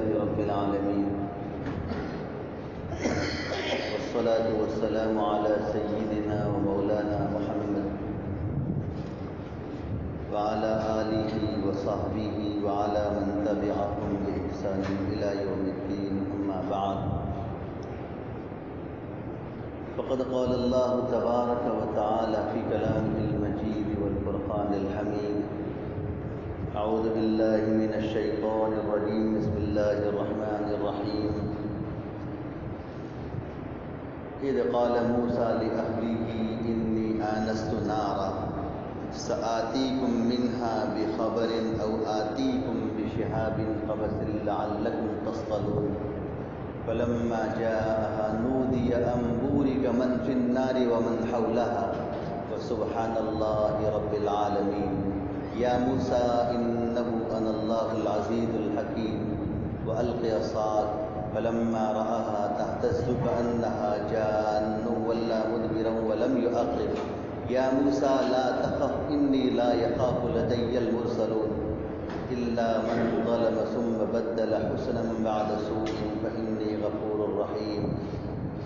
لله رب العالمين، والصلاة والسلام على سيدنا ومولانا محمد وعلى آله وصحبه وعلى من تبعهم بإحسان إلى يوم الدين. أما بعد، فقد قال الله تبارك وتعالى في كلامه المجيد والفرقان الحميد: أعوذ بالله من الشيطان الرجيم، بسم الله الرحمن الرحيم. إذ قال موسى لأهله إني آنست نارا سآتيكم منها بخبر أو آتيكم بشهاب قبس لعلكم تصطلون. فلما جاءها نودي أن بورك من في النار ومن حولها فسبحان الله رب العالمين. يا موسى إنه أنا الله العزيز الحكيم وألق عصاك فلما رآها تهتز كأنها جان ولا مدبرا ولم يعقب. يا موسى لا تخف إني لا يخاف لدي المرسلون إلا من ظلم ثم بدل حسنا بعد سوء فإني غفور رحيم.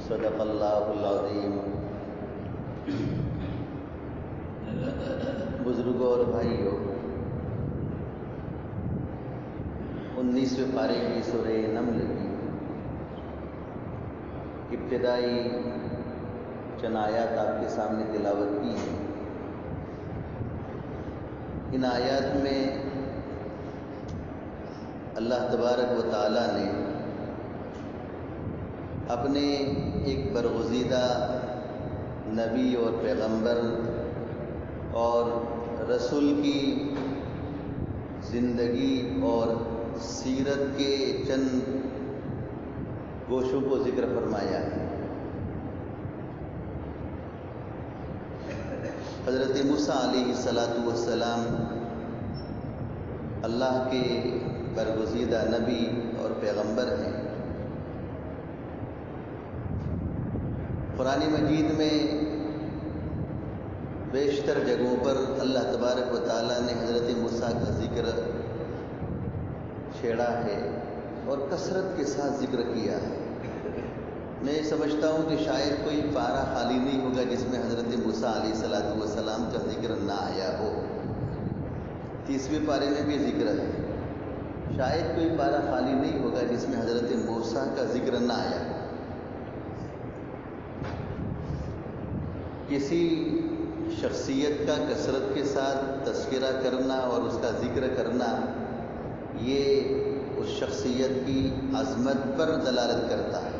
صدق الله العظيم. بزرگوں اور بھائیوں، 19ویں پارے کی سورہ نمل کی ابتدائی چند آیات آپ کے سامنے تلاوت کی ہے. ان آیات میں اللہ تبارک و تعالی نے اپنے ایک برگزیدہ نبی اور پیغمبر اور رسول کی زندگی اور سیرت کے چند گوشوں کو ذکر فرمایا ہے. حضرت موسیٰ علیہ السلام اللہ کے برگزیدہ نبی اور پیغمبر ہیں. قرآن مجید میں بیشتر جگہوں پر اللہ تبارک و تعالیٰ نے حضرت موسیٰ کا ذکر چھیڑا ہے اور کثرت کے ساتھ ذکر کیا ہے. میں سمجھتا ہوں کہ شاید کوئی پارہ خالی نہیں ہوگا جس میں حضرت موسیٰ علیہ السلام کا ذکر نہ آیا ہو. 30ویں پارے میں بھی ذکر ہے. شاید کوئی پارہ خالی نہیں ہوگا جس میں حضرت موسیٰ کا ذکر نہ آیا. کسی شخصیت کا کثرت کے ساتھ تذکرہ کرنا اور اس کا ذکر کرنا، یہ اس شخصیت کی عظمت پر دلالت کرتا ہے.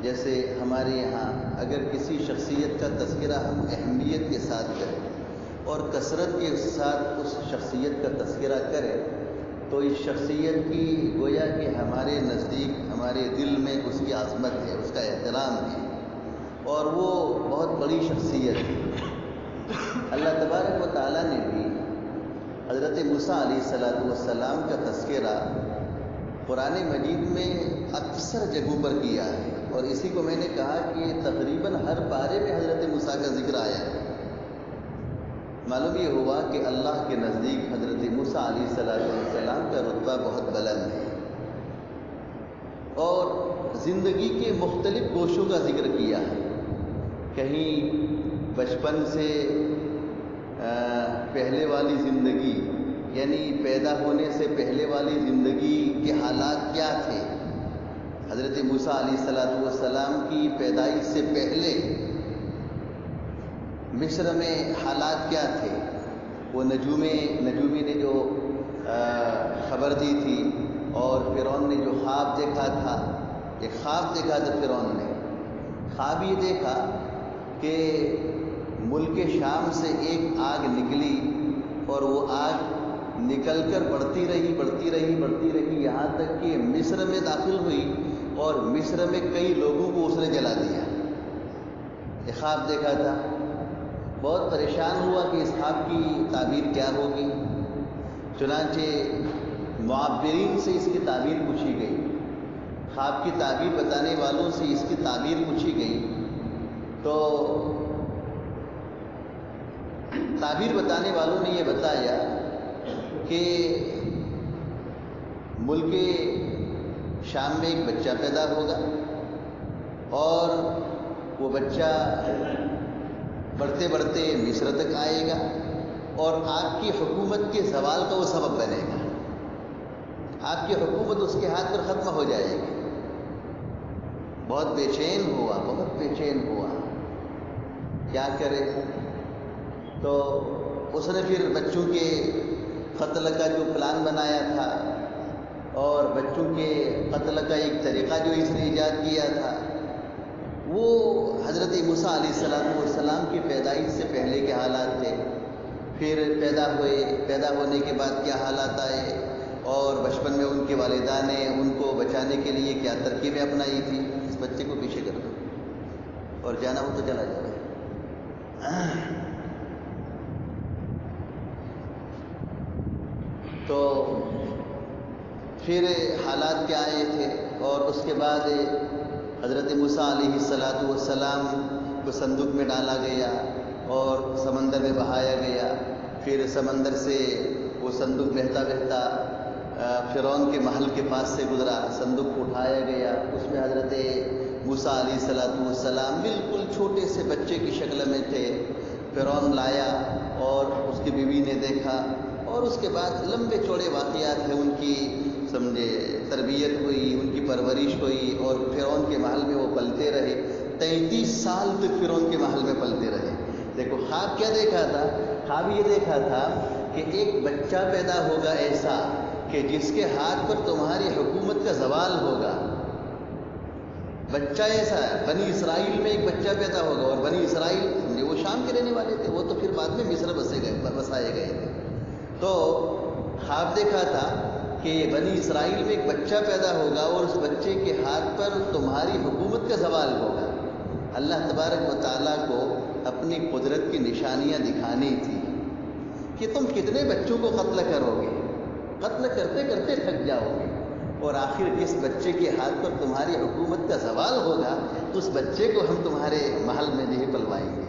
جیسے ہمارے یہاں اگر کسی شخصیت کا تذکرہ ہم اہمیت کے ساتھ کریں اور کثرت کے ساتھ اس شخصیت کا تذکرہ کریں تو اس شخصیت کی گویا کہ ہمارے نزدیک، ہمارے دل میں اس کی عظمت ہے، اس کا احترام ہے اور وہ بہت بڑی شخصیت ہے. اللہ تبارک و تعالیٰ نے بھی حضرت موسیٰ علیہ السلام کا تذکرہ قرآن مجید میں اکثر جگہوں پر کیا ہے اور اسی کو میں نے کہا کہ تقریباً ہر پارے میں حضرت موسیٰ کا ذکر آیا ہے. معلوم یہ ہوا کہ اللہ کے نزدیک حضرت موسیٰ علیہ السلام کا رتبہ بہت بلند ہے اور زندگی کے مختلف گوشوں کا ذکر کیا ہے. کہیں بچپن سے پہلے والی زندگی، یعنی پیدا ہونے سے پہلے والی زندگی کے حالات کیا تھے. حضرت موسیٰ علیہ السلام کی پیدائش سے پہلے مصر میں حالات کیا تھے. وہ نجومی نے جو خبر دی تھی اور فرعون نے جو خواب دیکھا تھا، ایک خواب دیکھا تھا فرعون نے. خواب یہ دیکھا کہ ملک شام سے ایک آگ نکلی اور وہ آگ نکل کر بڑھتی رہی یہاں تک کہ مصر میں داخل ہوئی اور مصر میں کئی لوگوں کو اس نے جلا دیا. یہ خواب دیکھا تھا. بہت پریشان ہوا کہ اس خواب کی تعبیر کیا ہوگی. چنانچہ معبرین سے اس کی تعبیر پوچھی گئی، خواب کی تعبیر بتانے والوں سے اس کی تعبیر پوچھی گئی تو تعبیر بتانے والوں نے یہ بتایا کہ ملک شام میں ایک بچہ پیدا ہوگا اور وہ بچہ بڑھتے بڑھتے مصر تک آئے گا اور آپ کی حکومت کے زوال کا وہ سبب بنے گا. آپ کی حکومت اس کے ہاتھ پر ختم ہو جائے گی. بہت بے چین ہوا کیا کرے. تو اس نے پھر بچوں کے قتل کا جو پلان بنایا تھا اور بچوں کے قتل کا ایک طریقہ جو اس نے ایجاد کیا تھا وہ حضرت موسیٰ علیہ السلام کی پیدائش سے پہلے کے حالات تھے. پھر پیدا ہونے کے بعد کیا حالات آئے اور بچپن میں ان کے والدہ نے ان کو بچانے کے لیے کیا ترکیبیں اپنائی تھی. اس بچے کو پیچھے کر دو اور جانا ہو تو چلا جائے. تو پھر حالات کیا آئے تھے اور اس کے بعد حضرت موسیٰ علیہ السلام کو صندوق میں ڈالا گیا اور سمندر میں بہایا گیا. پھر سمندر سے وہ صندوق بہتا فرعون کے محل کے پاس سے گزرا. صندوق اٹھایا گیا. اس میں حضرت موسیٰ علیہ السلام بالکل چھوٹے سے بچے کی شکل میں تھے. فرعون لایا اور اس کی بیوی نے دیکھا اور اس کے بعد لمبے چوڑے واقعات ہیں. ان کی تربیت ہوئی, ان کی پرورش ہوئی اور فرعون کے محل میں وہ پلتے رہے. 33 سال تک فرعون کے محل میں پلتے رہے. دیکھو خواب کیا دیکھا تھا. خواب یہ دیکھا تھا کہ ایک بچہ پیدا ہوگا ایسا کہ جس کے ہاتھ پر تمہاری حکومت کا زوال ہوگا. بچہ ایسا ہے. بنی اسرائیل میں ایک بچہ پیدا ہوگا اور بنی اسرائیل وہ شام کے رہنے والے تھے. وہ تو پھر بعد میں مصر بسائے گئے تھے. تو خواب دیکھا تھا کہ بنی اسرائیل میں ایک بچہ پیدا ہوگا اور اس بچے کے ہاتھ پر تمہاری حکومت کا زوال ہوگا. اللہ تبارک و تعالیٰ کو اپنی قدرت کی نشانیاں دکھانی تھی کہ تم کتنے بچوں کو قتل کرو گے. قتل کرتے کرتے تھک جاؤ گے اور آخر جس بچے کے ہاتھ پر تمہاری حکومت کا زوال ہوگا اس بچے کو ہم تمہارے محل میں نہیں پلوائیں گے.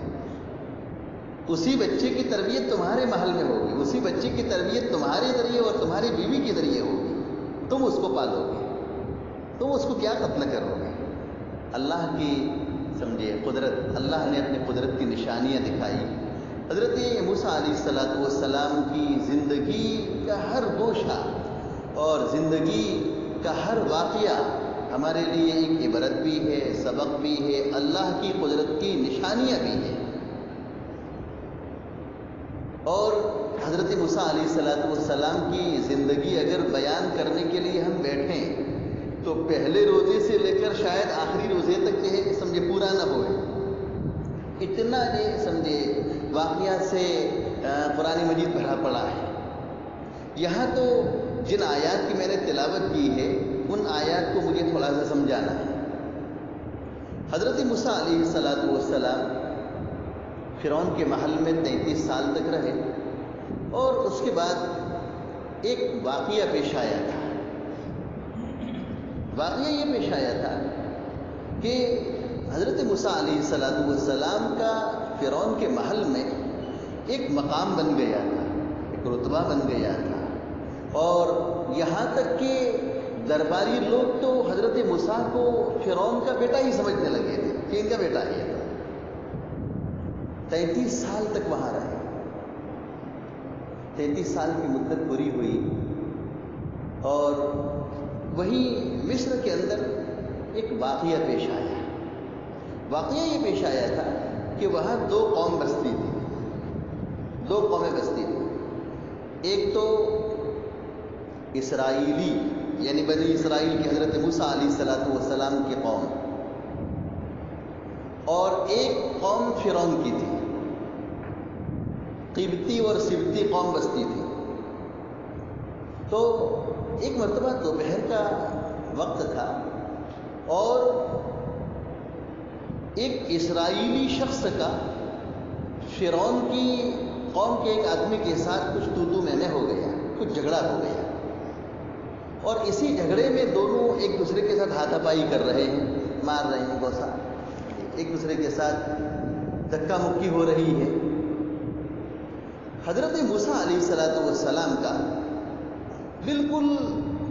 اسی بچے کی تربیت تمہارے محل میں ہوگی. اسی بچے کی تربیت تمہارے ذریعے اور تمہاری بیوی کے ذریعے ہوگی. تم اس کو پالو گے. تم اس کو کیا قتل کرو گے. اللہ کی سمجھے قدرت. اللہ نے اپنی قدرت کی نشانیاں دکھائی. حضرت موسیٰ علیہ السلام کی زندگی کا ہر گوشہ اور زندگی کا ہر واقعہ ہمارے لیے ایک عبرت بھی ہے, سبق بھی ہے, اللہ کی قدرت کی نشانیاں بھی ہیں. اور حضرت موسیٰ علیہ السلام کی زندگی اگر بیان کرنے کے لیے ہم بیٹھیں تو پہلے روزے سے لے کر شاید آخری روزے تک جو ہے سمجھے پورا نہ ہوئے. اتنا یہ سمجھے واقعات سے قرآن مجید بھرا پڑا ہے. یہاں تو جن آیات کی میں نے تلاوت کی ہے ان آیات کو مجھے تھوڑا سا سمجھانا ہے. حضرت موسیٰ علیہ السلام فرعون کے محل میں 33 سال تک رہے اور اس کے بعد ایک واقعہ پیش آیا تھا. واقعہ یہ پیش آیا تھا کہ حضرت موسیٰ علیہ السلام کا فرعون کے محل میں ایک مقام بن گیا تھا, ایک رتبہ بن گیا تھا. اور یہاں تک کہ درباری لوگ تو حضرت موسیٰ کو فرعون کا بیٹا ہی سمجھنے لگے تھے کہ ان کا بیٹا ہی ہے. 33 سال تک وہاں رہے. 33 سال کی مدت پوری ہوئی اور وہی مصر کے اندر ایک واقعہ پیش آیا. واقعہ یہ پیش آیا تھا کہ وہاں 2 قوم بستی تھی. 2 قومیں بستی تھی. ایک تو اسرائیلی یعنی بنی اسرائیل کی حضرت موسیٰ علیہ السلام کی قوم, اور ایک قوم فرعون کی تھی. قبطی اور سبطی قوم بستی تھی. تو ایک مرتبہ دوپہر کا وقت تھا اور ایک اسرائیلی شخص کا فرعون کی قوم کے ایک آدمی کے ساتھ کچھ تو میں ہو گیا, کچھ جھگڑا ہو گیا. اور اسی جھگڑے میں دونوں ایک دوسرے کے ساتھ ہاتھا پائی کر رہے ہیں, مار رہے ہیں گوسا, ایک دوسرے کے ساتھ دھکا مکی ہو رہی ہے. حضرت موسیٰ علیہ السلام کا بالکل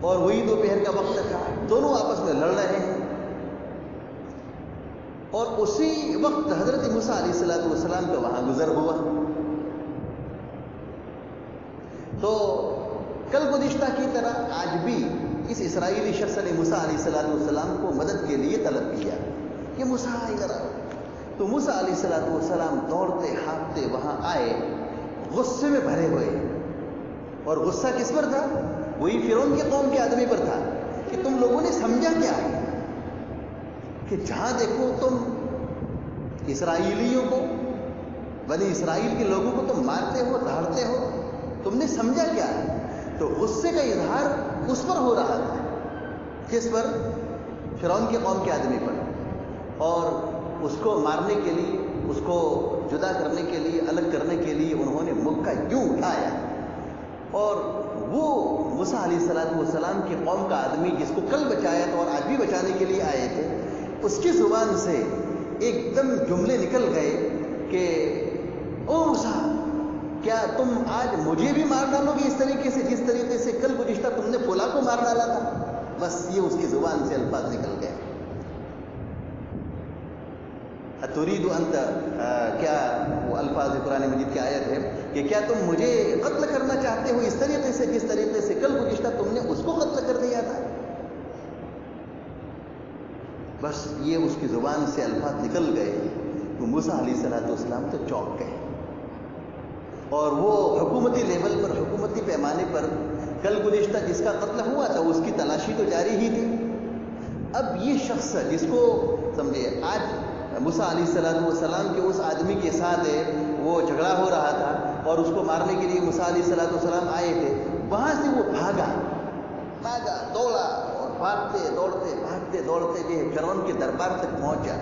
اور وہی دوپہر کا وقت تھا، دونوں آپس میں لڑ رہے ہیں، اور اسی وقت حضرت موسیٰ علیہ السلام کا وہاں گزر ہوا۔ تو کل گزشتہ کی طرح آج بھی اس اسرائیلی شخص نے موسیٰ علیہ السلام کو مدد کے لیے طلب کیا کہ موسیٰ ادھر آؤ۔ تو موسیٰ علیہ السلام دوڑتے ہانپتے وہاں آئے، غصے میں بھرے ہوئے، اور غصہ کس پر تھا؟ وہی فرعون کی قوم کے آدمی پر تھا کہ تم لوگوں نے سمجھا کیا کہ جہاں دیکھو تم اسرائیلیوں کو، بنی اسرائیل کے لوگوں کو تم مارتے ہو، دھاڑتے ہو، تم نے سمجھا کیا؟ تو غصے کا اظہار اس پر ہو رہا تھا، کس پر؟ فرعون کی قوم کے آدمی پر، اور اس کو مارنے کے لیے، اس کو جدا کرنے کے لیے، الگ کرنے کے لیے انہوں نے مکہ یوں اٹھایا، اور وہ موسیٰ علیہ السلام کی قوم کا آدمی جس کو کل بچایا تھا اور آج بھی بچانے کے لیے آئے تھے، اس کی زبان سے ایک دم جملے نکل گئے کہ او موسیٰ، کیا تم آج مجھے بھی مار ڈالو گے اس طریقے سے جس طریقے سے کل گزشتہ تم نے فلاں کو مار ڈالا تھا؟ بس یہ اس کی زبان سے الفاظ نکل گئے۔ ترید انت، کیا وہ الفاظ قرآن مجید کی آیت ہے کہ کیا تم مجھے قتل کرنا چاہتے ہو اس طریقے سے جس طریقے سے کل گزشتہ تم نے اس کو قتل کر دیا تھا؟ بس یہ اس کی زبان سے الفاظ نکل گئے تو موسیٰ علیہ السلام تو چونک گئے، اور وہ حکومتی لیول پر، حکومتی پیمانے پر کل گزشتہ جس کا قتل ہوا تھا اس کی تلاشی تو جاری ہی تھی۔ اب یہ شخص جس کو سمجھے آج موسیٰ علیہ السلام کے اس آدمی کے ساتھ وہ جھگڑا ہو رہا تھا اور اس کو مارنے کے لیے موسیٰ علیہ السلام آئے تھے، وہاں سے وہ بھاگا دوڑا، اور بھاگتے دوڑتے جو فرعون کے دربار تک پہنچا،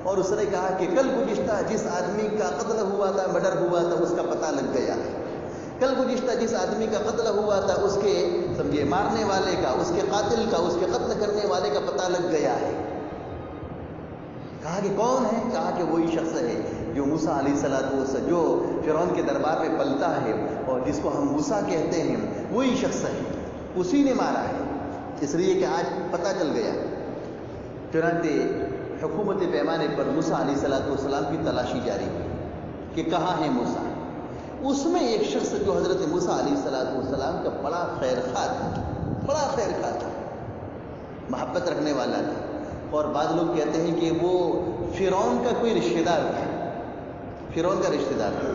اور اس نے کہا کہ کل گزشتہ جس آدمی کا قتل ہوا تھا، مرڈر ہوا تھا، اس کا پتہ لگ گیا ہے۔ کل گزشتہ جس آدمی کا قتل ہوا تھا اس کے سمجھے مارنے والے کا، اس کے قاتل کا، اس کے قتل کرنے والے کا پتہ لگ گیا ہے۔ کہا کہ کون ہے؟ کہا کہ وہی شخص ہے جو موسیٰ علیہ السلام، جو فرعون کے دربار میں پلتا ہے اور جس کو ہم موسیٰ کہتے ہیں، وہی شخص ہے، اسی نے مارا ہے۔ اس لیے کہ آج پتہ چل گیا۔ چنانچہ حکومتی پیمانے پر موسیٰ علیہ السلام کی تلاشی جاری ہوئی کہ کہاں ہے موسیٰ۔ اس میں ایک شخص جو حضرت موسیٰ علیہ السلام کا بڑا خیر خواہ تھا، محبت رکھنے والا تھا، اور بعض لوگ کہتے ہیں کہ وہ فرعون کا کوئی رشتہ دار تھا، فرعون کا رشتہ دار تھا،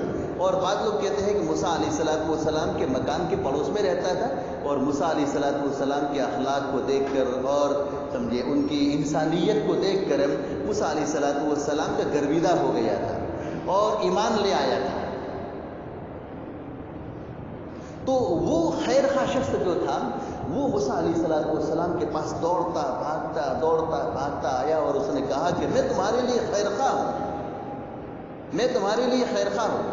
اور بعض لوگ کہتے ہیں کہ موسیٰ علیہ السلام کے مکان کے پڑوس میں رہتا تھا، اور موسیٰ علیہ السلام کے اخلاق کو دیکھ کر اور سمجھے ان کی انسانیت کو دیکھ کر موسیٰ علیہ السلام کا گرویدہ ہو گیا تھا اور ایمان لے آیا تھا۔ تو وہ خیر خواہ شخص جو تھا وہ موسیٰ علیہ السلام کے پاس دوڑتا بھاگتا آیا، اور اس نے کہا کہ میں تمہارے لیے خیر خواہ ہوں،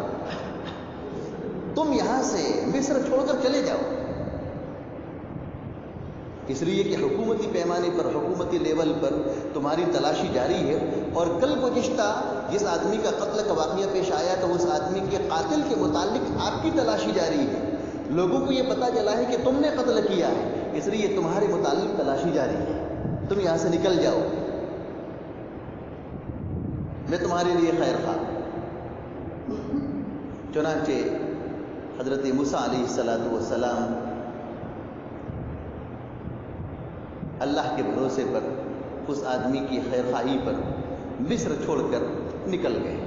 تم یہاں سے مصر چھوڑ کر چلے جاؤ۔ اس لیے کہ حکومتی پیمانے پر، حکومتی لیول پر تمہاری تلاشی جاری ہے، اور کل گزشتہ جس آدمی کا قتل کا واقعہ پیش آیا تو اس آدمی کے قاتل کے متعلق آپ کی تلاشی جاری ہے، لوگوں کو یہ پتہ چلا ہے کہ تم نے قتل کیا ہے، اس لیے تمہارے متعلق تلاشی جاری ہے، تم یہاں سے نکل جاؤ، میں تمہارے لیے خیر خواہ۔ چنانچہ حضرت موسیٰ علیہ السلام اللہ کے بھروسے پر، اس آدمی کی خیر خواہی پر مصر چھوڑ کر نکل گئے،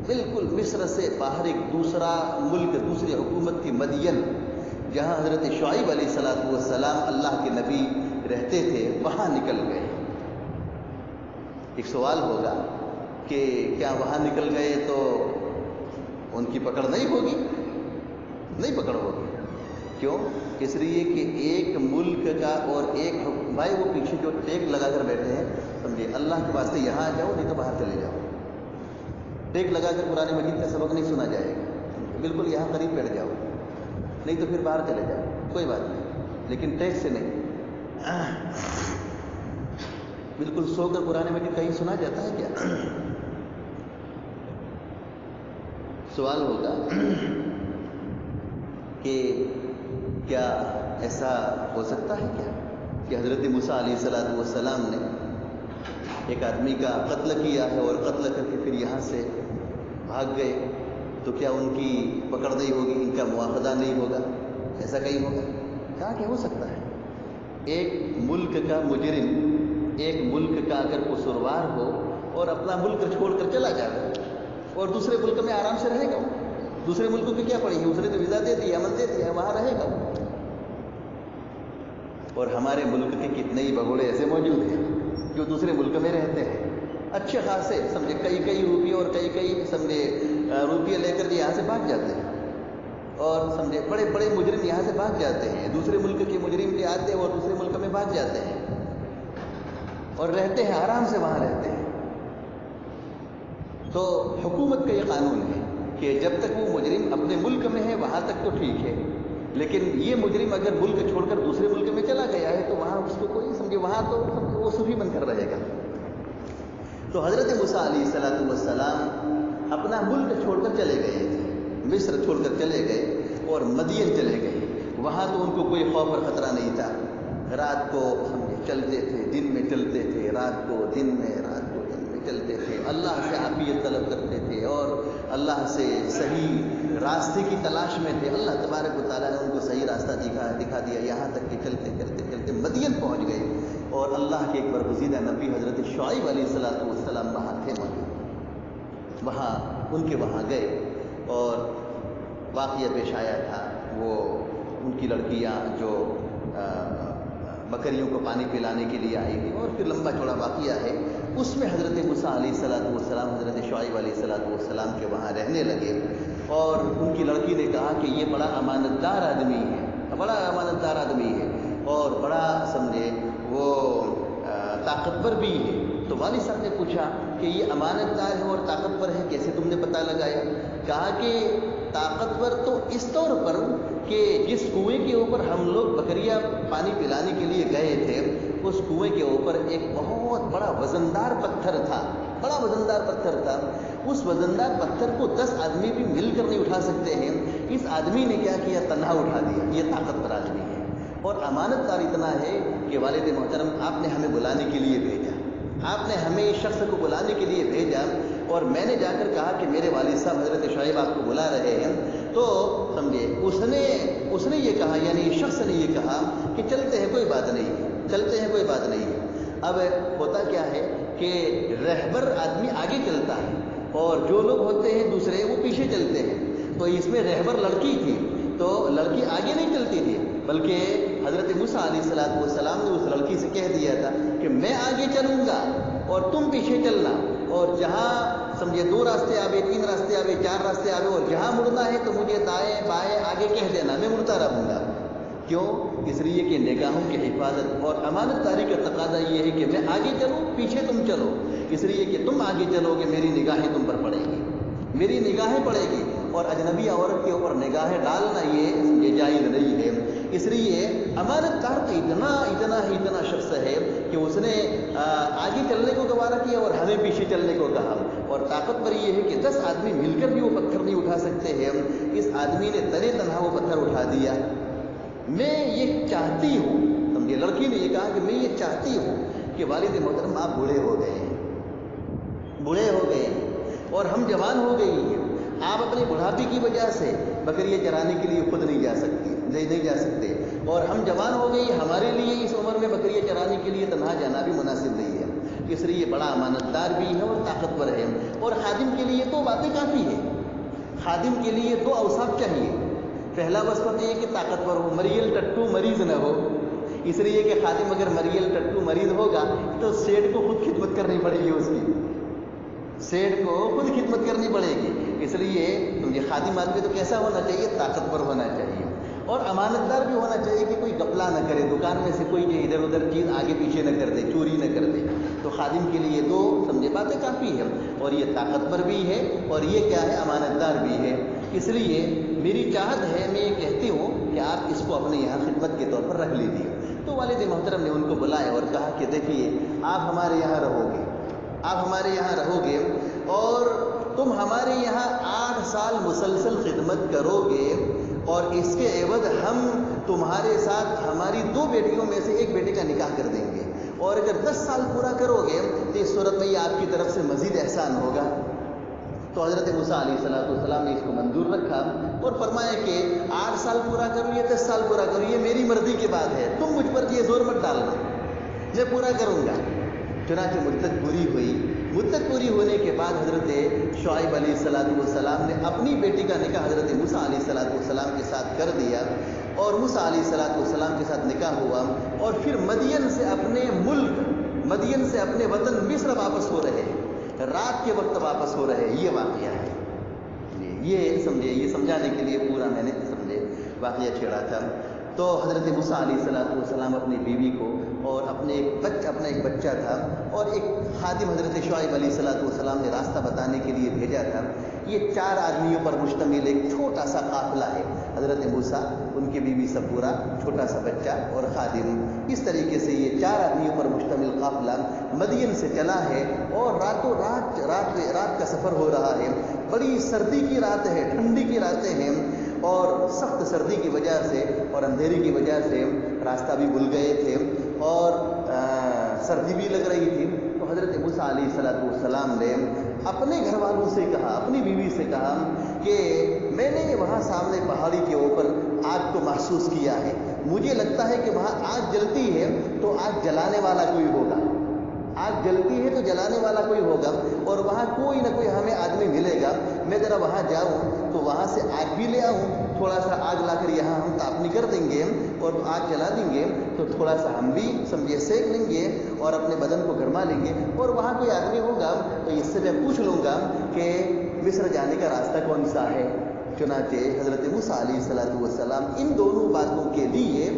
بالکل مصر سے باہر ایک دوسرا ملک، دوسری حکومت تھی، مدین، جہاں حضرت شعیب علیہ السلام اللہ کے نبی رہتے تھے، وہاں نکل گئے۔ ایک سوال ہوگا کہ کیا وہاں نکل گئے تو ان کی پکڑ نہیں ہوگی؟ نہیں پکڑ ہوگی۔ کیوں؟ اس لیے کہ ایک ملک کا اور ایک بھائی وہ پیچھے جو ٹیک لگا کر بیٹھے ہیں، سمجھے اللہ کے واسطے یہاں جاؤ، نہیں تو باہر چلے جاؤ۔ ٹیک لگا کر قرآن مجید کا سبق نہیں سنا جائے گا، بالکل یہاں قریب بیٹھ جاؤ، نہیں تو پھر باہر چلے جاؤ، کوئی بات نہیں، لیکن ٹیک سے نہیں۔ بالکل سو کر قرآن مجید کہیں سنا جاتا ہے کیا؟ سوال ہوگا کہ کیا ایسا ہو سکتا ہے کیا کہ حضرت موسیٰ علیہ السلام نے ایک آدمی کا قتل کیا ہے اور قتل کر کے پھر یہاں سے بھاگ گئے، تو کیا ان کی پکڑ نہیں ہوگی، ان کا مواخذہ نہیں ہوگا؟ ایسا کہیں ہوگا؟ کہا کہ ہو سکتا ہے۔ ایک ملک کا مجرم ایک ملک کا اگر قصوروار ہو اور اپنا ملک چھوڑ کر چلا جائے اور دوسرے ملک میں آرام سے رہے گا، دوسرے ملکوں کی کیا پڑی ہے، اس نے تو ویزا دے دیا، امن دے دیا، وہاں رہے گا۔ اور ہمارے ملک کے کتنے ہی بگوڑے ایسے موجود ہیں جو دوسرے ملک میں رہتے ہیں، اچھے خاصے سمجھے کئی روپیے اور کئی سمجھے روپیے لے کر یہاں سے بھاگ جاتے ہیں، اور سمجھے بڑے بڑے مجرم یہاں سے بھاگ جاتے ہیں، دوسرے ملک کے مجرم بھی آتے ہیں اور دوسرے ملک میں بھاگ جاتے ہیں اور رہتے ہیں، آرام سے وہاں رہتے ہیں۔ تو حکومت کا یہ قانون ہے کہ جب تک وہ مجرم اپنے ملک میں ہے وہاں تک تو ٹھیک ہے، لیکن یہ مجرم اگر ملک چھوڑ کر دوسرے ملک میں چلا گیا ہے تو وہاں اس کو کوئی سمجھے وہاں تو وہ صوفی بن کر رہے گا۔ تو حضرت موسیٰ علیہ السلام اپنا ملک چھوڑ کر چلے گئے تھے، مصر چھوڑ کر چلے گئے اور مدین چلے گئے۔ وہاں تو ان کو کوئی خوف اور خطرہ نہیں تھا، رات کو سمجھے چلتے تھے، دن میں چلتے تھے، رات کو دن میں چلتے تھے، اللہ سے عافیت طلب کرتے تھے اور اللہ سے صحیح راستے کی تلاش میں تھے۔ اللہ تبارک و تعالیٰ نے ان کو صحیح راستہ دکھا دیا، یہاں تک کہ چلتے مدین پہنچ گئے اور اللہ کے ایک برگزیدہ نبی حضرت شعیب علیہ السلام وہاں تھے موجود، وہاں ان کے وہاں گئے اور واقعہ پیش آیا تھا، وہ ان کی لڑکیاں جو بکریوں کو پانی پلانے کے لیے آئی تھی، اور پھر لمبا چوڑا واقعہ ہے۔ اس میں حضرت موسیٰ علیہ السلام حضرت شعیب علیہ السلام کے وہاں رہنے لگے، اور ان کی لڑکی نے کہا کہ یہ بڑا امانت دار آدمی ہے، بڑا امانت دار آدمی ہے اور بڑا سمجھے وہ طاقتور بھی ہے۔ تو والد صاحب نے پوچھا کہ یہ امانت دار ہے اور طاقتور ہے، کیسے تم نے پتہ لگایا؟ کہا کہ طاقتور تو اس طور پر کہ جس کنویں کے اوپر ہم لوگ بکریاں پانی پلانے کے لیے گئے تھے، اس کنویں کے اوپر ایک بہت بڑا وزندار پتھر تھا، بڑا وزندار پتھر تھا۔ اس وزندار پتھر کو 10 آدمی بھی مل کر نہیں اٹھا سکتے ہیں، اس آدمی نے کیا کیا، تنہا اٹھا دیا۔ یہ طاقتور آدمی ہے اور امانت دار اتنا ہے کہ والد محترم آپ نے ہمیں بلانے کے لیے بھیجا، آپ نے ہمیں اس شخص کو بلانے کے لیے بھیجا، اور میں نے جا کر کہا کہ میرے والد صاحب حضرت شعیب آپ کو بلا رہے ہیں، تو سمجھے اس نے یہ کہا، یعنی اس شخص نے یہ کہا کہ چلتے ہیں کوئی بات نہیں ہے، چلتے ہیں کوئی بات نہیں ہے۔ اب ہوتا کیا ہے کہ رہبر آدمی آگے چلتا ہے اور جو لوگ ہوتے ہیں دوسرے وہ پیچھے چلتے ہیں۔ تو اس میں رہبر لڑکی تھی، تو لڑکی آگے نہیں چلتی تھی، بلکہ حضرت موسیٰ علیہ السلام نے اس لڑکی سے کہہ دیا تھا کہ میں آگے چلوں گا اور تم پیچھے چلنا، اور جہاں سمجھے 2 راستے آوے، 3 راستے آوے، 4 راستے آوے، اور جہاں مڑنا ہے تو مجھے دائیں بائیں آگے کہہ دینا، میں مڑتا رہوں گا۔ کیوں؟ اس لیے کہ نگاہوں کی حفاظت اور امانت داری کا تقاضا یہ ہے کہ میں آگے چلوں، پیچھے تم چلو، اس لیے کہ تم آگے چلو گے میری نگاہیں تم پر پڑیں گی، میری نگاہیں پڑے گی، اور اجنبی عورت کے اوپر نگاہیں ڈالنا یہ جائز نہیں ہے۔ اس لیے امانت دار تو اتنا شخص ہے کہ اس نے آگے چلنے کو گوارا کیا اور ہمیں پیچھے چلنے کو کہا، اور طاقتور یہ ہے کہ 10 آدمی مل کر بھی وہ پتھر نہیں اٹھا سکتے ہیں، اس آدمی نے تنہا وہ پتھر اٹھا دیا۔ میں یہ چاہتی ہوں، سمجھے لڑکی نے یہ کہا کہ میں یہ چاہتی ہوں کہ والد محترم آپ بوڑھے ہو گئے ہیں اور ہم جوان ہو گئی ہیں، آپ اپنے بڑھاپے کی وجہ سے بکریاں چرانے کے لیے خود نہیں جا سکتے، اور ہم جوان ہو گئی، ہمارے لیے اس عمر میں بکریاں چرانے کے لیے تنہا جانا بھی مناسب نہیں ہے، اس لیے بڑا امانت دار بھی ہے اور طاقتور ہے، اور خادم کے لیے 2 باتیں کافی ہے، خادم کے لیے 2 اوصاف چاہیے۔ پہلا وصف یہ کہ طاقتور ہو، مریل ٹٹو مریض نہ ہو، اس لیے کہ خادم اگر مریل ٹٹو مریض ہوگا تو سیٹ کو خود خدمت کرنی پڑے گی، اس کی سیٹ کو خود خدمت کرنی پڑے گی، اس لیے تمہیں خادم آدمی تو کیسا ہونا چاہیے، طاقتور ہونا چاہیے، اور امانت دار بھی ہونا چاہیے کہ کوئی غفلہ نہ کرے، دکان میں سے کوئی ادھر ادھر چیز آگے پیچھے نہ کر دے، چوری نہ کر دے۔ تو خادم کے لیے 2 سمجھے باتیں کافی ہے، اور یہ طاقتور بھی ہے اور یہ کیا ہے، امانت دار بھی ہے۔ اس لیے میری چاہت ہے، میں یہ کہتی ہوں کہ آپ اس کو اپنے یہاں خدمت کے طور پر رکھ لیجیے۔ تو والد محترم نے ان کو بلایا اور کہا کہ دیکھیے آپ ہمارے یہاں رہو گے اور تم ہمارے یہاں 8 سال مسلسل خدمت کرو گے، اور اس کے عوض ہم تمہارے ساتھ ہماری 2 بیٹیوں میں سے ایک بیٹے کا نکاح کر دیں گے، اور اگر 10 سال پورا کرو گے تو اس صورت میں یہ آپ کی طرف سے مزید احسان ہوگا۔ تو حضرت موسیٰ علیہ السلام نے اس کو منظور رکھا اور فرمایا کہ 8 سال پورا کرو یا 10 سال پورا کرو، یہ میری مرضی کی بات ہے، تم مجھ پر یہ زور مت ڈالنا، میں پورا کروں گا۔ چنانچہ مدت پوری ہوئی۔ مدت پوری ہونے کے بعد حضرت شعیب علیہ السلام نے اپنی بیٹی کا نکاح حضرت موسیٰ علیہ السلام کے ساتھ کر دیا، اور موسیٰ علیہ السلام کے ساتھ نکاح ہوا، اور پھر مدین سے اپنے ملک، مدین سے اپنے وطن مصر واپس ہو رہے، رات کے وقت واپس ہو رہے۔ یہ واقعہ ہے، یہ سمجھے، یہ سمجھانے کے لیے پورا میں نے سمجھے واقعہ چھیڑا تھا۔ تو حضرت موسیٰ علیہ السلام اپنی بیوی کو اور اپنا ایک بچہ تھا اور ایک خادم حضرت شعیب علیہ السلام نے راستہ بتانے کے لیے بھیجا تھا۔ یہ 4 آدمیوں پر مشتمل ایک چھوٹا سا قافلہ ہے، حضرت موسیٰ، ان کی بیوی سپورہ، چھوٹا سا بچہ اور خادم، اس طریقے سے یہ 4 آدمیوں پر مشتمل قافلہ مدین سے چلا ہے، اور رات کا سفر ہو رہا ہے۔ بڑی سردی کی رات ہے، ٹھنڈی کی راتیں ہیں، اور سخت سردی کی وجہ سے اور اندھیری کی وجہ سے راستہ بھی بھول گئے تھے، اور سردی بھی لگ رہی تھی۔ تو حضرت موسیٰ علیہ السلام نے اپنے گھر والوں سے کہا، اپنی بیوی سے کہا کہ میں نے وہاں سامنے پہاڑی کے اوپر آگ کو محسوس کیا ہے، مجھے لگتا ہے کہ وہاں آگ جلتی ہے تو آگ جلانے والا کوئی ہوگا، آگ جلتی ہے تو جلانے والا کوئی ہوگا، اور وہاں کوئی نہ کوئی ہمیں آدمی ملے گا، میں ذرا وہاں جاؤں تو وہاں سے آگ بھی لے آؤں، تھوڑا سا آگ لا کر یہاں ہم تاپنی کر دیں گے اور آگ جلا دیں گے، تو تھوڑا سا ہم بھی سمجھے سیک لیں گے اور اپنے بدن کو گرما لیں گے، اور وہاں کوئی آدمی ہوگا تو اس سے میں پوچھ لوں گا کہ مصر جانے کا راستہ کون سا ہے۔ چنانچہ حضرت موسیٰ علیہ السلام ان دونوں باتوں کے لیے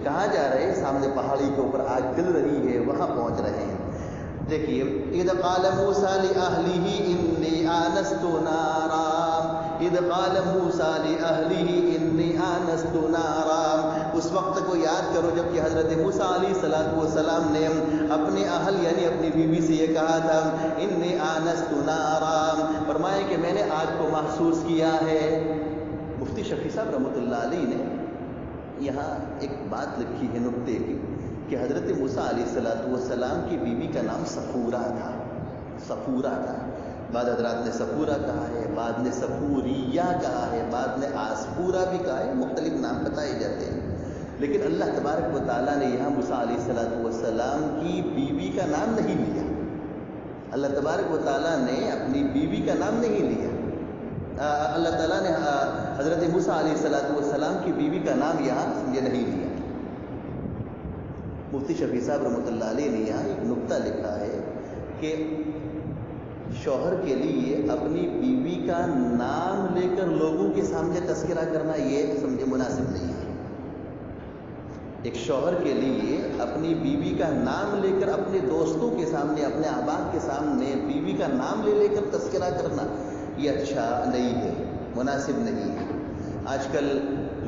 کہاں جا رہے ہیں؟ سامنے پہاڑی کے اوپر آگ جل رہی ہے، وہاں پہنچ رہے ہیں۔ دیکھیے، اذ قال موسیٰ لأہلہ انی آنست نارا، اذ قال موسیٰ لأہلہ انی آنست نارا، اس وقت کو یاد کرو جب کہ حضرت موسیٰ علیہ السلام نے اپنے اہل یعنی اپنی بیوی سے یہ کہا تھا، انی آنست نارا، فرمایا کہ میں نے آگ کو محسوس کیا ہے۔ مفتی شفیع صاحب رحمۃ اللہ علیہ نے یہاں ایک بات لکھی ہے نکتے کی، کہ حضرت موسیٰ علیہ السلام کی بیوی کا نام صفورہ تھا، صفورہ تھا، بعد حضرات نے صفورہ کہا ہے، بعد نے صفوریہ کہا ہے، بعد نے آسپورہ بھی کہا ہے، مختلف نام بتائے جاتے ہیں، لیکن اللہ تبارک و تعالیٰ نے یہاں موسیٰ علیہ السلام کی بیوی کا نام نہیں لیا، اللہ تبارک و تعالیٰ نے اپنی بیوی کا نام نہیں لیا، اللہ تعالیٰ نے حضرت موسیٰ علیہ السلام کی بیوی کا نام یہاں سمجھے نہیں لیا۔ مفتی شفیع صاحب رحمۃ اللہ علیہ نے یہاں ایک نکتہ لکھا ہے کہ شوہر کے لیے اپنی بیوی کا نام لے کر لوگوں کے سامنے تذکرہ کرنا یہ سمجھے مناسب نہیں ہے۔ ایک شوہر کے لیے اپنی بیوی کا نام لے کر اپنے دوستوں کے سامنے، اپنے احباب کے سامنے بیوی کا نام لے کر تذکرہ کرنا یہ اچھا نہیں ہے، مناسب نہیں ہے۔ آج کل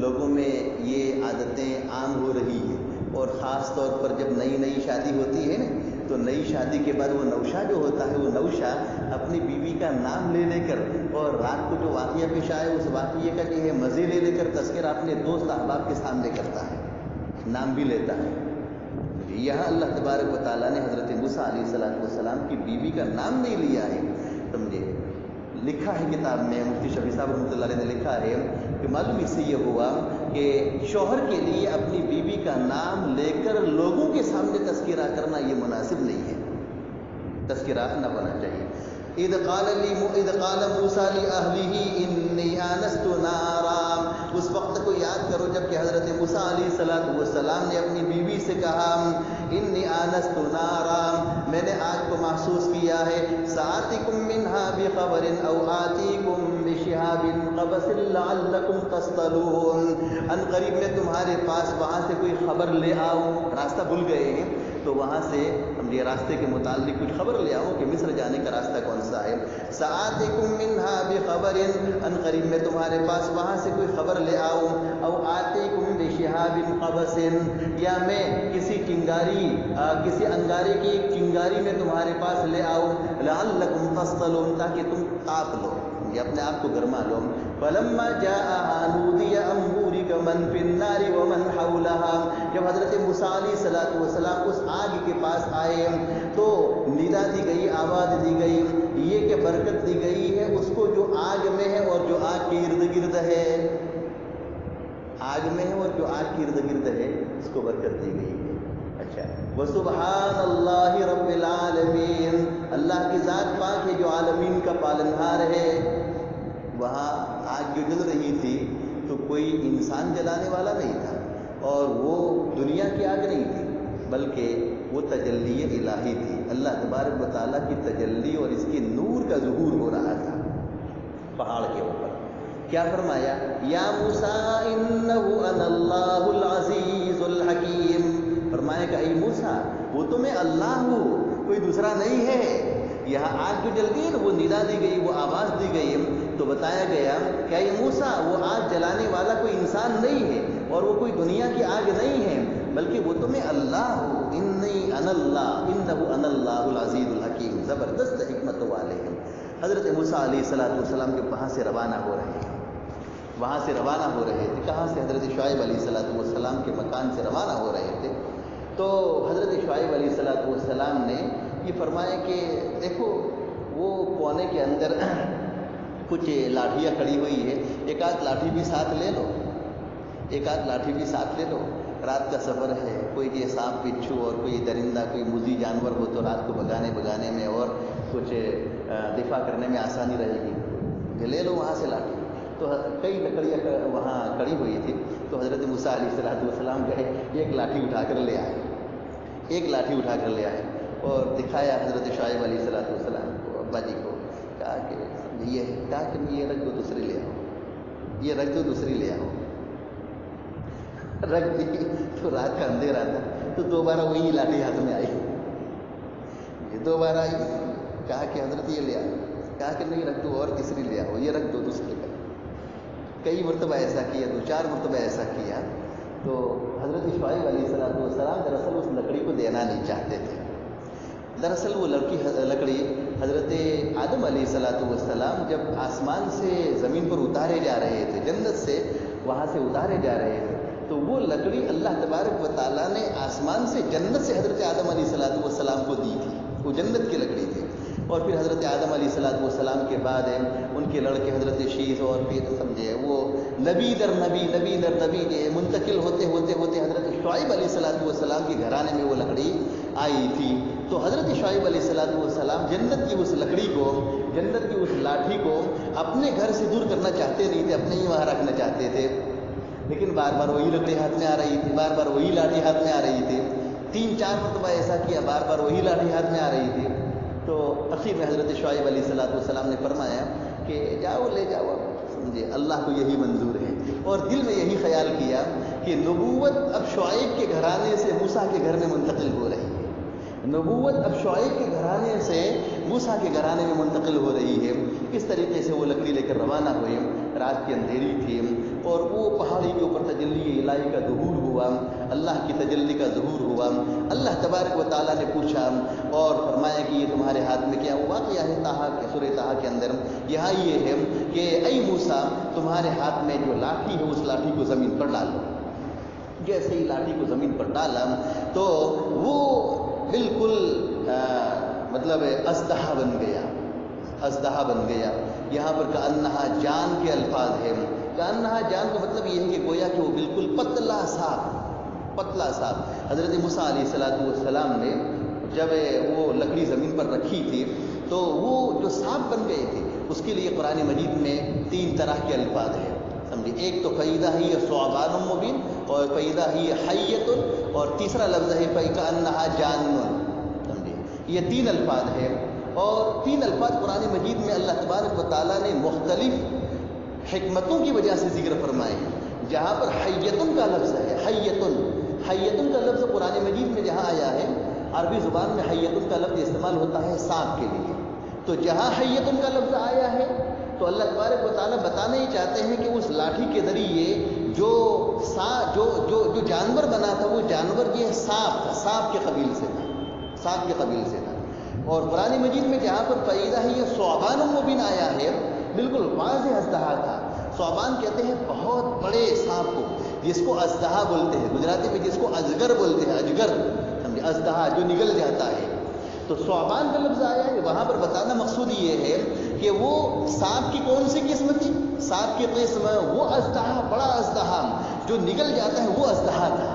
لوگوں میں یہ عادتیں عام ہو رہی ہیں، اور خاص طور پر جب نئی شادی ہوتی ہے نا، تو نئی شادی کے بعد وہ نوشہ جو ہوتا ہے، وہ نوشہ اپنی بیوی کا نام لے کر اور رات کو جو واقعہ پیش آئے اس واقعے کا جو ہے مزے لے کر تذکرہ اپنے دوست احباب کے سامنے کرتا ہے، نام بھی لیتا ہے۔ یہاں اللہ تبارک و تعالیٰ نے حضرت موسیٰ علیہ السلام کی بیوی کا نام نہیں لیا ہے، سمجھے۔ لکھا ہے کتاب میں، مفتی شفیع صاحب رحمۃ اللہ علیہ نے لکھا ہے کہ معلوم اس سے یہ ہوا کہ شوہر کے لیے اپنی بیوی کا نام لے کر لوگوں کے سامنے تذکرہ کرنا یہ مناسب نہیں ہے، تذکرہ نہ ہونا چاہیے۔ اذ قال موسیٰ لأہلہ انی آنست نارا، اس وقت کو یاد کرو جب کہ حضرت موسیٰ علیہ السلام نے اپنی بیوی سے کہا، انی آنست نارا، میں نے آگ کو محسوس کیا ہے، سآتیکم منہا بخبر او آتیکم بشہاب قبس لعلکم تصطلون، ان قریب میں تمہارے پاس وہاں سے کوئی خبر لے آؤں، راستہ بھول گئے ہیں تو وہاں سے ہم یہ راستے کے متعلق کچھ خبر لے آؤں کہ مصر جانے کا راستہ کون سا ہے۔ سآتکم منہا بخبر، ان قریب میں تمہارے پاس وہاں سے کوئی خبر لے آؤں، او آتیکم بشہاب قبس، یا میں کسی چنگاری کسی انگارے کی ایک چنگاری میں تمہارے پاس لے آؤں، لعلکم تصطلون، تاکہ تم تاپ لو، یہ اپنے آپ کو گرما لو۔ فلما جاءها نودی ان بورک من فی النار ومن حولها، جب حضرت موسیٰ علیہ السلام اس آگ کے پاس آئے تو ندا دی گئی، آواز دی گئی، یہ کہ برکت دی گئی ہے اس کو جو آگ میں ہے اور جو آگ کے ارد گرد ہے، آگ میں ہے اور جو آگ کے ارد گرد ہے اس کو برکت دی گئی ہے۔ اچھا، وسبحان اللہ رب العالمین، اللہ کی ذات پاک ہے جو عالمین کا پالنہار ہے۔ وہاں آگ جو جل رہی تھی تو کوئی انسان جلانے والا نہیں تھا، اور وہ دنیا کی آگ نہیں تھی، بلکہ وہ تجلی الہی تھی، اللہ تبارک و تعالیٰ کی تجلی اور اس کے نور کا ظہور ہو رہا تھا پہاڑ کے اوپر۔ کیا فرمایا؟ یا موسیٰ انہ انا اللہ العزیز الحکیم، فرمایا کہ اے موسیٰ وہ تو میں اللہ ہوں، کوئی دوسرا نہیں ہے۔ یہاں آگ جو جل گئی نا، وہ ندا دی گئی، وہ آواز دی گئی تو بتایا گیا کہ اے موسیٰ وہ آگ جلانے والا کوئی انسان نہیں ہے، اور وہ کوئی دنیا کی آگ نہیں ہے، بلکہ وہ تو میں اللہ ہوں، انی انا اللہ انہ انا اللہ العزیز الحکیم، زبردست حکمت والے ہیں۔ حضرت موسیٰ علیہ السلام کے وہاں سے روانہ ہو رہے ہیں، وہاں سے روانہ ہو رہے تھے، کہاں سے؟ حضرت شعیب علیہ السلام کے مکان سے روانہ ہو رہے تھے۔ تو حضرت شعیب علیہ السلام نے یہ فرمایا کہ دیکھو وہ کونے کے اندر کچھ لاٹھیاں کھڑی ہوئی ہے، ایک آدھ لاٹھی بھی ساتھ لے لو، ایک آدھ لاٹھی بھی ساتھ لے لو، رات کا سفر ہے، کوئی یہ سانپ بچھو اور کوئی درندہ کوئی موذی جانور ہو تو رات کو بگانے میں اور کچھ دفاع کرنے میں آسانی رہے گی، یہ لے لو وہاں سے لاٹھی۔ تو کئی لکڑیاں وہاں کڑی ہوئی تھی، تو حضرت موسیٰ علیہ السلام گئے، ایک لاٹھی اٹھا کر لے آئے، ایک لاٹھی اٹھا کر لے آئے اور دکھایا حضرت شعیب علیہ السلام کو، ابا جی کو، کہا کہ یہ رکھ دو دوسری لے آؤ، یہ رکھ دو دوسری لے آؤ، رکھ دی۔ تو رات کا اندھیرا تھا تو دوبارہ وہی لاٹھی ہاتھ میں آئی، یہ دوبارہ آئی، کہا کہ حضرت یہ لے آؤ، کہا کہ نہیں رکھ دو، اور تیسری لے آؤ، یہ رکھ دو دوسری کا۔ کئی مرتبہ ایسا کیا، 2-4 مرتبہ ایسا کیا، تو حضرت شعیب علیہ السلام دراصل اس لکڑی کو دینا نہیں چاہتے تھے۔ دراصل وہ لکڑی حضرت آدم علیہ السلام جب آسمان سے زمین پر اتارے جا رہے تھے، جنت سے وہاں سے اتارے جا رہے تھے، تو وہ لکڑی اللہ تبارک و تعالیٰ نے آسمان سے جنت سے حضرت آدم علیہ السلام کو دی تھی، وہ جنت کی لکڑی تھی۔ اور پھر حضرت آدم علیہ السلام کے بعد ان کے لڑکے حضرت شیث، اور پھر سمجھے وہ نبی در نبی منتقل ہوتے حضرت شعیب علیہ السلام کے گھرانے میں وہ لکڑی آئی تھی۔ تو حضرت شعیب علیہ السلام جنت کی اس لکڑی کو، جنت کی اس لاٹھی کو اپنے گھر سے دور کرنا چاہتے نہیں تھے، اپنے ہی وہاں رکھنا چاہتے تھے، لیکن بار بار وہی لکڑی ہاتھ میں آ رہی تھی، بار بار وہی لاٹھی ہاتھ میں آ رہی تھی، 3-4 مرتبہ ایسا کیا، بار بار وہی لاٹھی ہاتھ میں آ رہی تھی۔ تو اخیر میں حضرت شعیب علیہ السلام نے فرمایا کہ جاؤ لے جاؤ، سمجھے اللہ کو یہی منظور ہے، اور دل میں یہی خیال کیا کہ نبوت اب شعیب کے گھرانے سے موسیٰ کے گھر میں منتقل ہو رہی ہے، نبوت اب شعیب کے گھرانے سے موسیٰ کے گھرانے میں منتقل ہو رہی ہے۔ اس طریقے سے وہ لکڑی لے کر روانہ ہوئے، رات کی اندھیری تھی، اور وہ پہاڑی کے اوپر تجلی الہی کا ظہور ہوا، اللہ کی تجلی کا ظہور ہوا۔ اللہ تبارک و تعالیٰ نے پوچھا اور فرمایا کہ یہ تمہارے ہاتھ میں کیا ہوا؟ واقعہ ہے سورہ طٰہٰ کے اندر، یہاں یہ ہے کہ اے موسیٰ تمہارے ہاتھ میں جو لاٹھی ہے اس لاٹھی کو زمین پر ڈالو۔ جیسے ہی لاٹھی کو زمین پر ڈالا تو وہ بالکل مطلب اژدہا بن گیا، اژدہا بن گیا۔ یہاں پر کأنہا جان کے الفاظ ہیں، کأنہا جان کا مطلب یہ ہے کہ گویا کہ وہ بالکل پتلا سا۔ حضرت موسیٰ علیہ السلام نے جب وہ لکڑی زمین پر رکھی تھی تو وہ جو سانپ بن گئے تھے، اس کے لیے قرآن مجید میں 3 طرح کے الفاظ ہیں، سمجھے۔ ایک تو فَإِذَا هِيَ ثُعْبَانٌ مُّبِينٌ، اور فَإِذَا هِيَ حَيَّةٌ، اور تیسرا لفظ ہے فَكَأَنَّهَا جَانٌّ، سمجھے۔ یہ 3 الفاظ ہیں، اور 3 الفاظ قرآن مجید میں اللہ تبارک و تعالیٰ نے مختلف حکمتوں کی وجہ سے ذکر فرمائے ہیں۔ جہاں پر حیتن کا لفظ ہے، حیتن کا لفظ قرآن مجید میں جہاں آیا ہے، عربی زبان میں حیتن کا لفظ استعمال ہوتا ہے سانپ کے لیے، تو جہاں حیتن کا لفظ آیا ہے تو اللہ تبارک و تعالیٰ بتانا ہی چاہتے ہیں کہ اس لاٹھی کے ذریعے جو جانور بنا تھا وہ جانور یہ سانپ تھا، سانپ کے قبیل سے تھا۔ اور قرآن مجید میں جہاں پر فَإِذَا هِيَ ثُعْبَانٌ مُبِينٌ آیا ہے بالکل واضح اژدہا تھا۔ ثعبان کہتے ہیں بہت بڑے سانپ کو، جس کو اژدہا بولتے ہیں، گجراتی میں جس کو اجگر بولتے ہیں، اجگر سمجھے، اژدہا جو نگل جاتا ہے۔ تو ثعبان کا لفظ آیا ہے، وہاں پر بتانا مقصود یہ ہے کہ وہ سانپ کی کون سی قسم تھی؟ سانپ کی قسم وہ اژدہا، بڑا اژدہا جو نگل جاتا ہے وہ اژدہا تھا،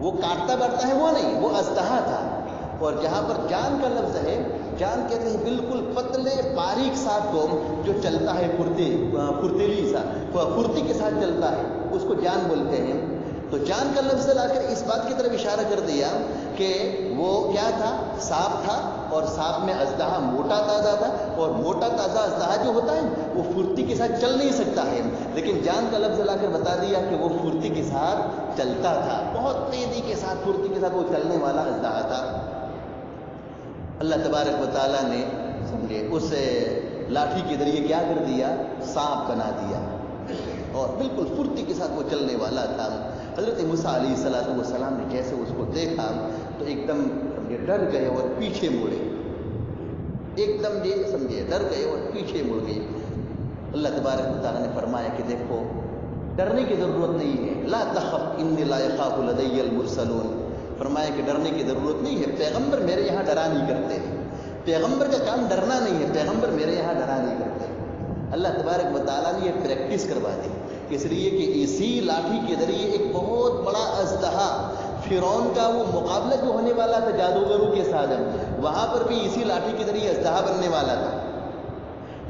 وہ کاٹتا بڑھتا ہے وہ نہیں، وہ اژدہا تھا۔ اور جہاں پر جان کا لفظ ہے، جان کہتے ہیں بالکل پتلے باریک سانپ کو جو چلتا ہے پھرتیلی سا پھرتی کے ساتھ چلتا ہے، اس کو جان بولتے ہیں۔ تو جان کا لفظ لا کر اس بات کی طرف اشارہ کر دیا کہ وہ کیا تھا؟ سانپ تھا، اور سانپ میں اژدہا موٹا تازہ تھا، اور موٹا تازہ اژدہا جو ہوتا ہے وہ پھرتی کے ساتھ چل نہیں سکتا ہے، لیکن جان کا لفظ لا کر بتا دیا کہ وہ پھرتی کے ساتھ چلتا تھا، بہت تیزی کے ساتھ پھرتی کے ساتھ وہ چلنے والا اژدہا تھا۔ اللہ تبارک و تعالیٰ نے سمجھے اس لاٹھی کے ذریعے کیا کر دیا؟ سانپ بنا دیا، اور بالکل پھرتی کے ساتھ وہ چلنے والا تھا۔ حضرت موسیٰ علیہ السلام نے جیسے اس کو دیکھا تو ایک دم سمجھے ڈر گئے اور پیچھے مڑے، ایک دم یہ سمجھے ڈر گئے اور پیچھے مڑ گئے۔ اللہ تبارک و تعالیٰ نے فرمایا کہ دیکھو ڈرنے کی ضرورت نہیں ہے، لا تخف انی لا یخاف لدی المرسلون، فرمایا کہ ڈرنے کی ضرورت نہیں ہے، پیغمبر میرے یہاں ڈرا نہیں کرتے ہیں، پیغمبر کا کام ڈرنا نہیں ہے، پیغمبر میرے یہاں ڈرا نہیں کرتے۔ اللہ تبارک و تعالیٰ نے یہ پریکٹس کروا دی، اس لیے کہ اسی لاٹھی کے ذریعے ایک بہت بڑا اژدہا، فرعون کا وہ مقابلہ جو ہونے والا تھا جادوگروں کے ساتھ، وہاں پر بھی اسی لاٹھی کے ذریعے اژدہا بننے والا تھا،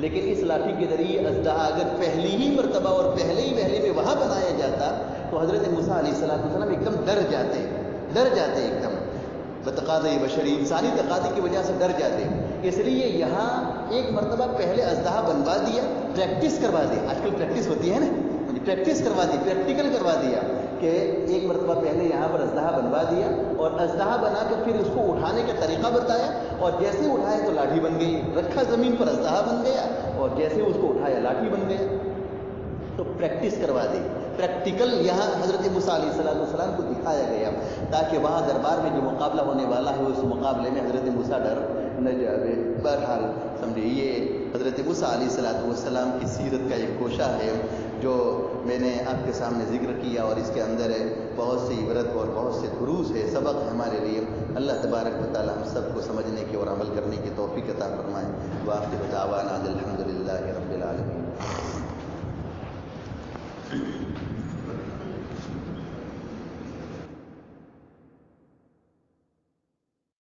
لیکن اس لاٹھی کے ذریعے اژدہا اگر پہلی ہی مرتبہ اور پہلے ہی وہلے میں وہاں بنایا جاتا تو حضرت موسیٰ علیہ السلام ایک دم ڈر جاتے ایک دم، بتقاضی بشری، انسانی تقاضے کی وجہ سے ڈر جاتے۔ اس لیے یہاں ایک مرتبہ پہلے اژدہا بنوا دیا، پریکٹس کروا دی، آج کل پریکٹس ہوتی ہے نا، پریکٹس کروا دی، پریکٹیکل کروا دیا کہ ایک مرتبہ پہلے یہاں پر اژدہا بنوا دیا، اور اژدہا بنا کے پھر اس کو اٹھانے کا طریقہ بتایا، اور جیسے اٹھائے تو لاٹھی بن گئی، رکھا زمین پر اژدہا بن گیا، اور جیسے اس کو اٹھایا لاٹھی بن گیا۔ تو پریکٹس کروا دی، پریکٹیکل یہاں حضرت موسیٰ علیہ السلام کو دکھایا گیا، تاکہ وہاں دربار میں جو مقابلہ ہونے والا ہے اس مقابلے میں حضرت موسیٰ ڈر نہ جائے۔ بہرحال سمجھے یہ حضرت موسیٰ علیہ السلام کی سیرت کا ایک گوشہ ہے جو میں نے آپ کے سامنے ذکر کیا، اور اس کے اندر بہت سی عبرت اور بہت سے دروس ہے، سبق ہے ہمارے لیے۔ اللہ تبارک و تعالی ہم سب کو سمجھنے کی اور عمل کرنے کی توفیق عطا فرمائے۔ وآخر دعوانا الحمد للہ رب العالمین۔